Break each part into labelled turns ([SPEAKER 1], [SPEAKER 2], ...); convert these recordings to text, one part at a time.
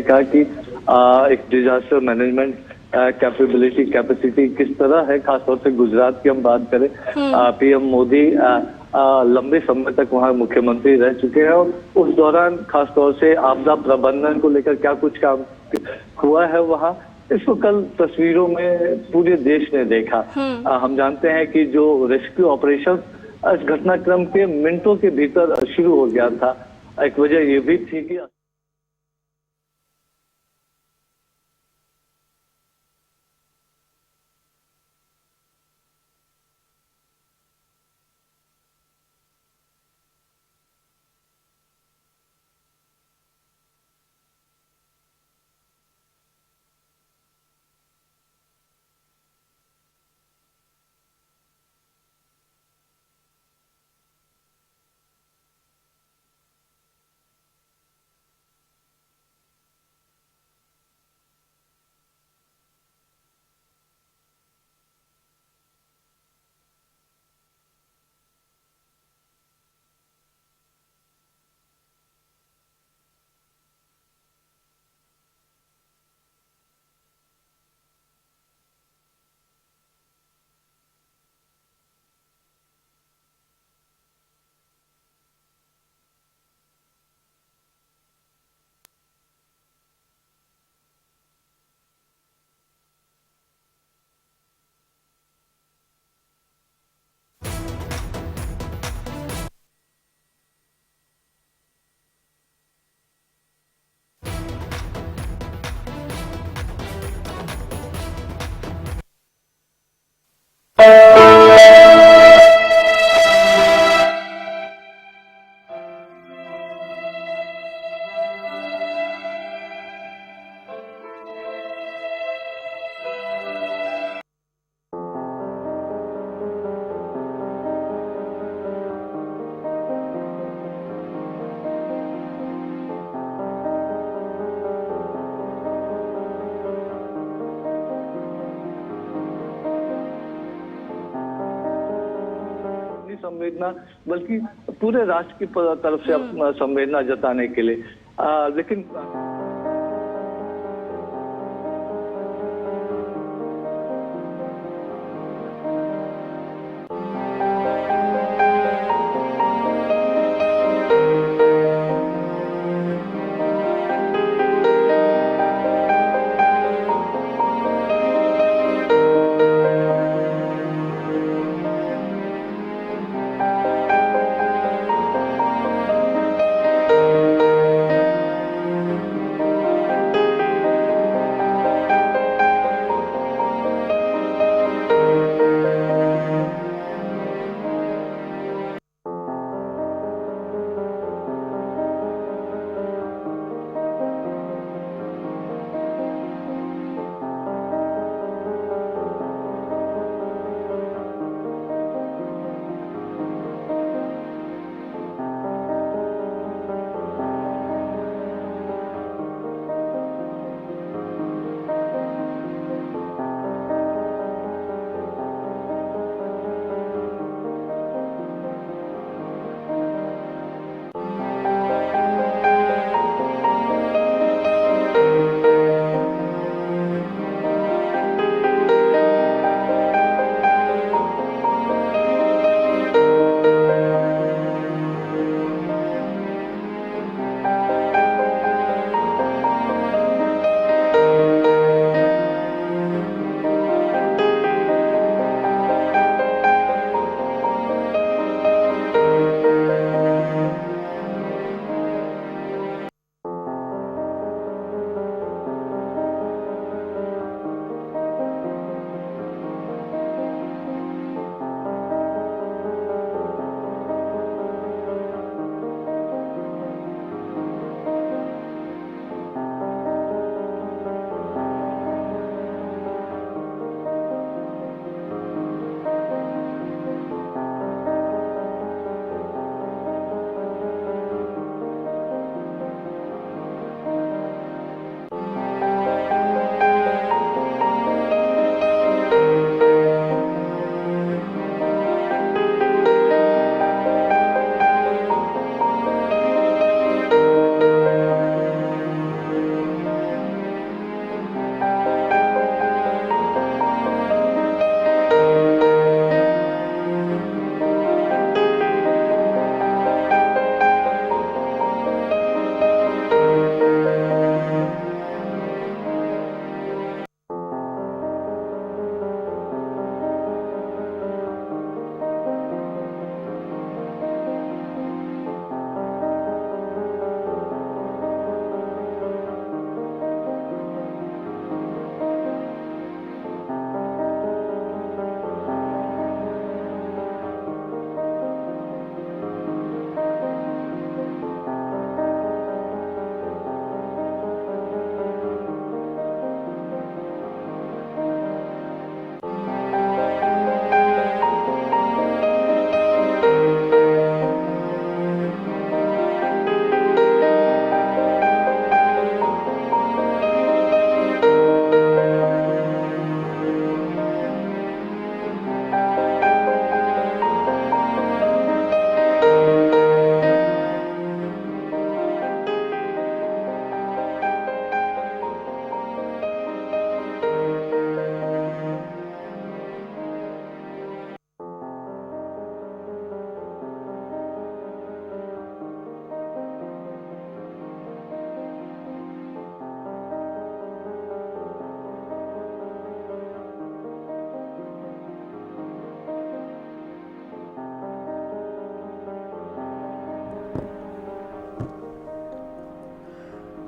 [SPEAKER 1] कहा कि एक डिजास्टर मैनेजमेंट कैपेसिटी किस तरह है, खासतौर से गुजरात की हम बात करें। पीएम मोदी लंबे समय तक वहाँ मुख्यमंत्री रह चुके हैं और उस दौरान खासतौर से आपदा प्रबंधन को लेकर क्या कुछ काम हुआ है वहाँ, इसको कल तस्वीरों में पूरे देश ने देखा। हम जानते हैं कि जो रेस्क्यू ऑपरेशन इस घटनाक्रम के मिनटों के भीतर शुरू हो गया था। एक वजह ये भी थी कि संवेदना बल्कि पूरे राष्ट्र की तरफ से संवेदना जताने के लिए लेकिन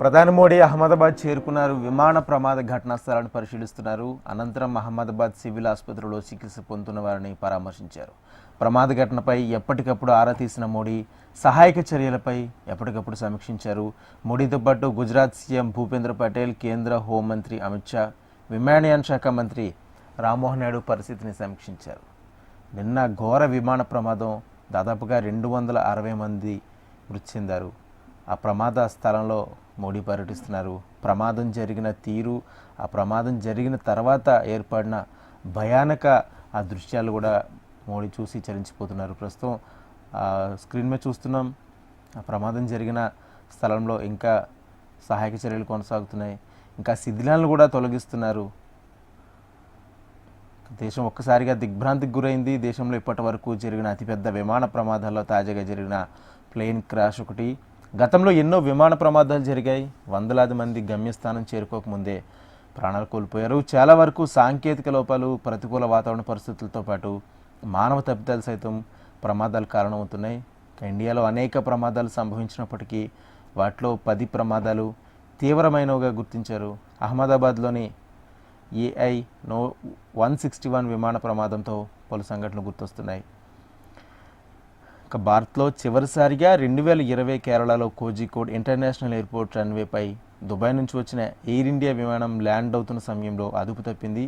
[SPEAKER 2] ప్రధాని మోడీ అహ్మదాబాద్ చేరుకున్నారు. విమాన ప్రమాద ఘటనా స్థలాన్ని పరిశీలిస్తున్నారు. అనంతరం అహ్మదాబాద్ సివిల్ ఆసుపత్రిలో చికిత్స పొందుతున్న వారిని పరామర్శించారు. ప్రమాద ఘటనపై ఎప్పటికప్పుడు ఆరా తీసిన మోడీ సహాయక చర్యలపై ఎప్పటికప్పుడు సమీక్షించారు. మోడీతో పాటు గుజరాత్ సీఎం భూపేంద్ర పటేల్, కేంద్ర హోంమంత్రి అమిత్ షా, విమానయాన శాఖ మంత్రి రామ్మోహన్ నాయుడు పరిస్థితిని సమీక్షించారు. నిన్న ఘోర విమాన ప్రమాదం, దాదాపుగా 260 మంది మృతి చెందారు. ఆ ప్రమాద స్థలంలో మోడీ పర్యటిస్తున్నారు. ప్రమాదం జరిగిన తీరు, ఆ ప్రమాదం జరిగిన తర్వాత ఏర్పడిన భయానక ఆ దృశ్యాలు కూడా మోడీ చూసి చలించిపోతున్నారు. ప్రస్తుతం స్క్రీన్ మీద చూస్తున్నాం. ఆ ప్రమాదం జరిగిన స్థలంలో ఇంకా సహాయక చర్యలు కొనసాగుతున్నాయి. ఇంకా శిథిలాలను కూడా తొలగిస్తున్నారు. దేశం ఒక్కసారిగా దిగ్భ్రాంతికి గురైంది. దేశంలో ఇప్పటి వరకు జరిగిన అతిపెద్ద విమాన ప్రమాదాల్లో తాజాగా జరిగిన ప్లేన్ క్రాష్ ఒకటి. గతంలో ఎన్నో విమాన ప్రమాదాలు జరిగాయి. వందలాది మంది గమ్యస్థానం చేరుకోకముందే ప్రాణాలు కోల్పోయారు. చాలా వరకు సాంకేతిక లోపాలు, ప్రతికూల వాతావరణ పరిస్థితులతో పాటు మానవ తప్పిదాలు సైతం ప్రమాదాలు కారణమవుతున్నాయి. ఇండియాలో అనేక ప్రమాదాలు సంభవించినప్పటికీ వాటిలో 10 ప్రమాదాలు తీవ్రమైనవిగా గుర్తించారు. అహ్మదాబాద్లోని AI 161 విమాన ప్రమాదంతో పలు సంఘటనలు గుర్తొస్తున్నాయి. ఇక భారత్లో చివరిసారిగా 2020 కేరళలో కోజికోడ్ ఇంటర్నేషనల్ ఎయిర్పోర్ట్ రన్వేపై దుబాయ్ నుంచి వచ్చిన ఎయిర్ ఇండియా విమానం ల్యాండ్ అవుతున్న సమయంలో అదుపు తప్పింది.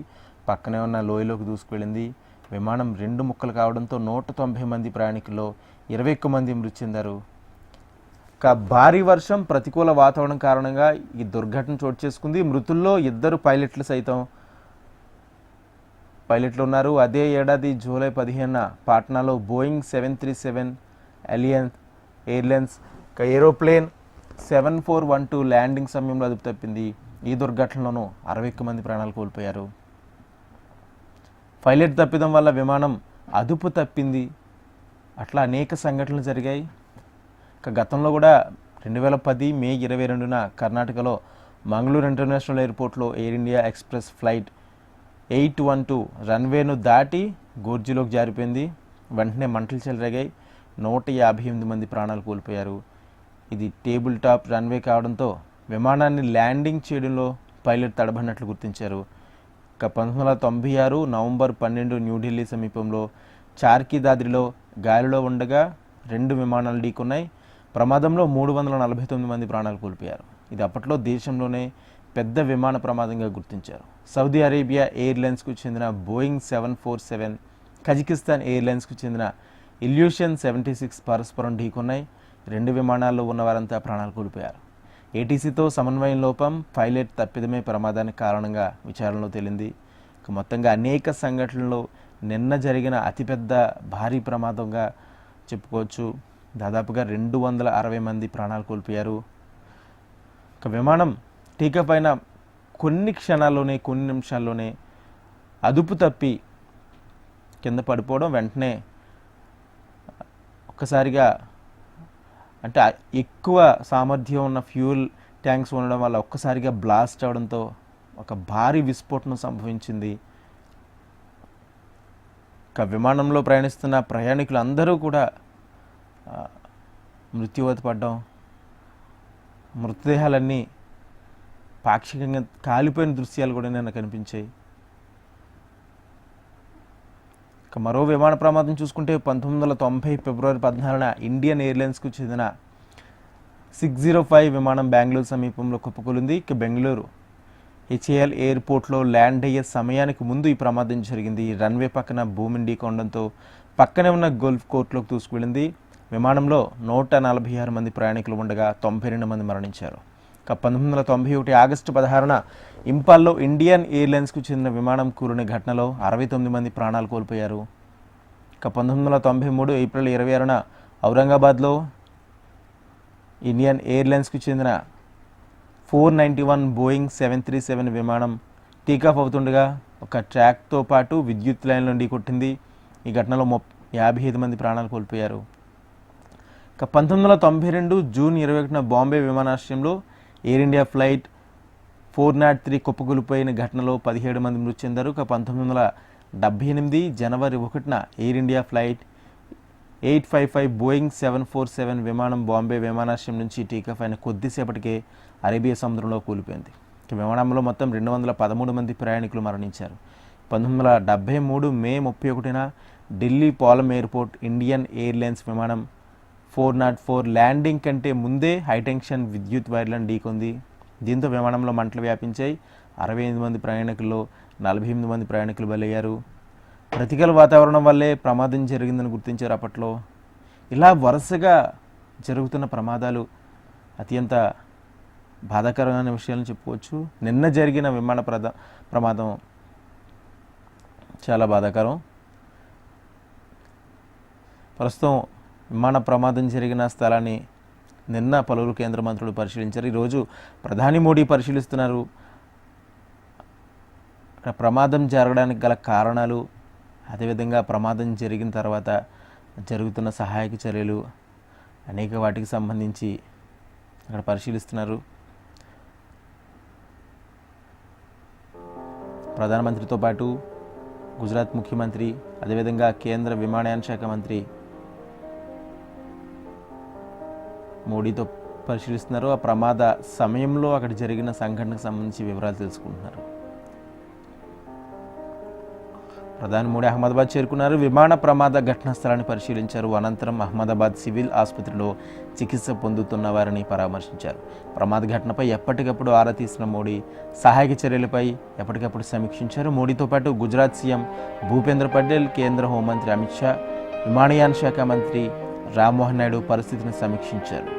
[SPEAKER 2] పక్కనే ఉన్న లోయలోకి దూసుకువెళ్ళింది. విమానం 2 ముక్కలు కావడంతో 190 మంది ప్రయాణికుల్లో 21 మంది మృతి చెందారు. ఇక భారీ వర్షం, ప్రతికూల వాతావరణం కారణంగా ఈ దుర్ఘటన చోటు చేసుకుంది. మృతుల్లో 2 పైలట్లు ఉన్నారు. అదే ఏడాది జూలై 15న పాట్నాలో Boeing 737 Alliance airlines aeroplane 7412 landing సమయంలో అదుపు తప్పింది. ఈ దుర్ఘటనలోనూ 61 మంది ప్రాణాలు కోల్పోయారు. పైలట్ తప్పిదం వల్ల విమానం అదుపు తప్పింది. అట్లా అనేక సంఘటనలు జరిగాయి. ఇక గతంలో కూడా 2010 మే 22న కర్ణాటకలో మంగళూరు ఇంటర్నేషనల్ ఎయిర్పోర్ట్లో ఎయిర్ ఇండియా ఎక్స్ప్రెస్ ఫ్లైట్ 812 రన్వేను దాటి గోర్జీలోకి జారిపోయింది. వెంటనే మంటలు చెలరేగాయి. 158 మంది ప్రాణాలు కోల్పోయారు. ఇది టేబుల్ టాప్ రన్వే కావడంతో విమానాన్ని ల్యాండింగ్ చేయడంలో పైలట్ తడబడినట్లు గుర్తించారు. ఇక 1996 నవంబర్ 12 న్యూఢిల్లీ సమీపంలో చార్కి దాద్రిలో గాలిలో ఉండగా 2 విమానాలు ఢీకొన్నాయి. ప్రమాదంలో 349 మంది ప్రాణాలు కోల్పోయారు. ఇది అప్పట్లో దేశంలోనే పెద్ద విమాన ప్రమాదంగా గుర్తించారు. సౌదీ అరేబియా ఎయిర్లైన్స్కు చెందిన బోయింగ్ 747, కజకిస్తాన్ ఎయిర్లైన్స్కు చెందిన ఇల్యూషన్ 76 పరస్పరం ఢీకొన్నాయి. 2 విమానాల్లో ఉన్న వారంతా ప్రాణాలు కోల్పోయారు. ఏటీసీతో సమన్వయం లోపం, పైలట్ తప్పిదమే ప్రమాదానికి కారణంగా విచారణలో తేలింది. మొత్తంగా అనేక సంఘటనలు నిన్న జరిగిన అతిపెద్ద భారీ ప్రమాదంగా చెప్పుకోవచ్చు. దాదాపుగా 260 మంది ప్రాణాలు కోల్పోయారు. విమానం టేకప్ అయిన కొన్ని క్షణాల్లోనే, కొన్ని నిమిషాల్లోనే అదుపు తప్పి కింద పడిపోవడం, వెంటనే ఒక్కసారిగా అంటే ఎక్కువ సామర్థ్యం ఉన్న ఫ్యూయల్ ట్యాంక్స్ ఉండడం వల్ల ఒక్కసారిగా బ్లాస్ట్ అవడంతో ఒక భారీ విస్ఫోటనం సంభవించింది. ఇక విమానంలో ప్రయాణిస్తున్న ప్రయాణికులు అందరూ కూడా మృత్యువాత పడ్డం, మృతదేహాలన్నీ పాక్షికంగా కాలిపోయిన దృశ్యాలు కూడా నిన్న కనిపించాయి. ఇక మరో విమాన ప్రమాదం చూసుకుంటే 1990 ఫిబ్రవరి 14న ఇండియన్ ఎయిర్లైన్స్కు చెందిన 605 విమానం బెంగళూరు సమీపంలో కుప్పకూలింది. ఇక బెంగళూరు HAL ఎయిర్పోర్ట్లో ల్యాండ్ అయ్యే సమయానికి ముందు ఈ ప్రమాదం జరిగింది. రన్వే పక్కన భూమిని ఢీకొనడంతో పక్కనే ఉన్న గోల్ఫ్ కోర్టులోకి దూసుకువెళ్ళింది. విమానంలో 146 మంది ప్రయాణికులు ఉండగా 92 మంది మరణించారు. ఇక 1991 ఆగస్టు 16న ఇంపాల్లో ఇండియన్ ఎయిర్లైన్స్కు చెందిన విమానం కూలిన ఘటనలో 69 మంది ప్రాణాలు కోల్పోయారు. ఇక 1993 ఏప్రిల్ 26న ఔరంగాబాద్లో ఇండియన్ ఎయిర్లైన్స్కు చెందిన 491 బోయింగ్ 737 విమానం టేకాఫ్ అవుతుండగా ఒక ట్రాక్తో పాటు విద్యుత్ లైన్లో ఢీకొట్టింది. ఈ ఘటనలో 55 మంది ప్రాణాలు కోల్పోయారు. ఇక 1992 జూన్ 21న బాంబే విమానాశ్రయంలో ఎయిర్ ఇండియా ఫ్లైట్ 403 కుప్పకూలిపోయిన ఘటనలో 17 మంది మృతి చెందారు. ఇక 1978 జనవరి 1న ఎయిర్ ఇండియా ఫ్లైట్ 855 బోయింగ్ 747 విమానం బాంబే విమానాశ్రయం నుంచి టేకాఫ్ అయిన కొద్దిసేపటికే అరేబియా సముద్రంలో కూలిపోయింది. విమానంలో మొత్తం 213 మంది ప్రయాణికులు మరణించారు. 1973 మే 31న ఢిల్లీ పాలమ్ ఎయిర్పోర్ట్ ఇండియన్ ఎయిర్లైన్స్ విమానం 404 ల్యాండింగ్ కంటే ముందే హైటెన్షన్ విద్యుత్ వైర్లను ఢీకొంది. దీంతో విమానంలో మంటలు వ్యాపించాయి. 68 మంది ప్రయాణికుల్లో 48 మంది ప్రయాణికులు బలయ్యారు. ప్రతికూల వాతావరణం వల్లే ప్రమాదం జరిగిందని గుర్తించారు అప్పట్లో. ఇలా వరుసగా జరుగుతున్న ప్రమాదాలు అత్యంత బాధాకరమైన విషయాలను చెప్పుకోవచ్చు. నిన్న జరిగిన విమాన ప్రమాదం చాలా బాధాకరం. ప్రస్తుతం విమాన ప్రమాదం జరిగిన స్థలాన్ని నిన్న పలువురు కేంద్ర మంత్రులు పరిశీలించారు. ఈరోజు ప్రధాని మోడీ పరిశీలిస్తున్నారు. ప్రమాదం జరగడానికి గల కారణాలు, అదేవిధంగా ప్రమాదం జరిగిన తర్వాత జరుగుతున్న సహాయక చర్యలు అనేక వాటికి సంబంధించి అక్కడ పరిశీలిస్తున్నారు. ప్రధానమంత్రితో పాటు గుజరాత్ ముఖ్యమంత్రి, అదేవిధంగా కేంద్ర విమానయాన శాఖ మంత్రి మోడీతో పరిశీలిస్తున్నారు. ఆ ప్రమాద సమయంలో అక్కడ జరిగిన సంఘటనకు సంబంధించి వివరాలు తెలుసుకుంటున్నారు. ప్రధాని మోడీ అహ్మదాబాద్ చేరుకున్నారు. విమాన ప్రమాద ఘటనా స్థలాన్ని పరిశీలించారు. అనంతరం అహ్మదాబాద్ సివిల్ ఆసుపత్రిలో చికిత్స పొందుతున్న వారిని పరామర్శించారు. ప్రమాద ఘటనపై ఎప్పటికప్పుడు ఆరా తీసిన మోడీ సహాయక చర్యలపై ఎప్పటికప్పుడు సమీక్షించారు. మోడీతో పాటు గుజరాత్ సీఎం భూపేంద్ర పటేల్, కేంద్ర హోంమంత్రి అమిత్ షా, విమానయాన శాఖ మంత్రి రామ్మోహన్ నాయుడు పరిస్థితిని సమీక్షించారు.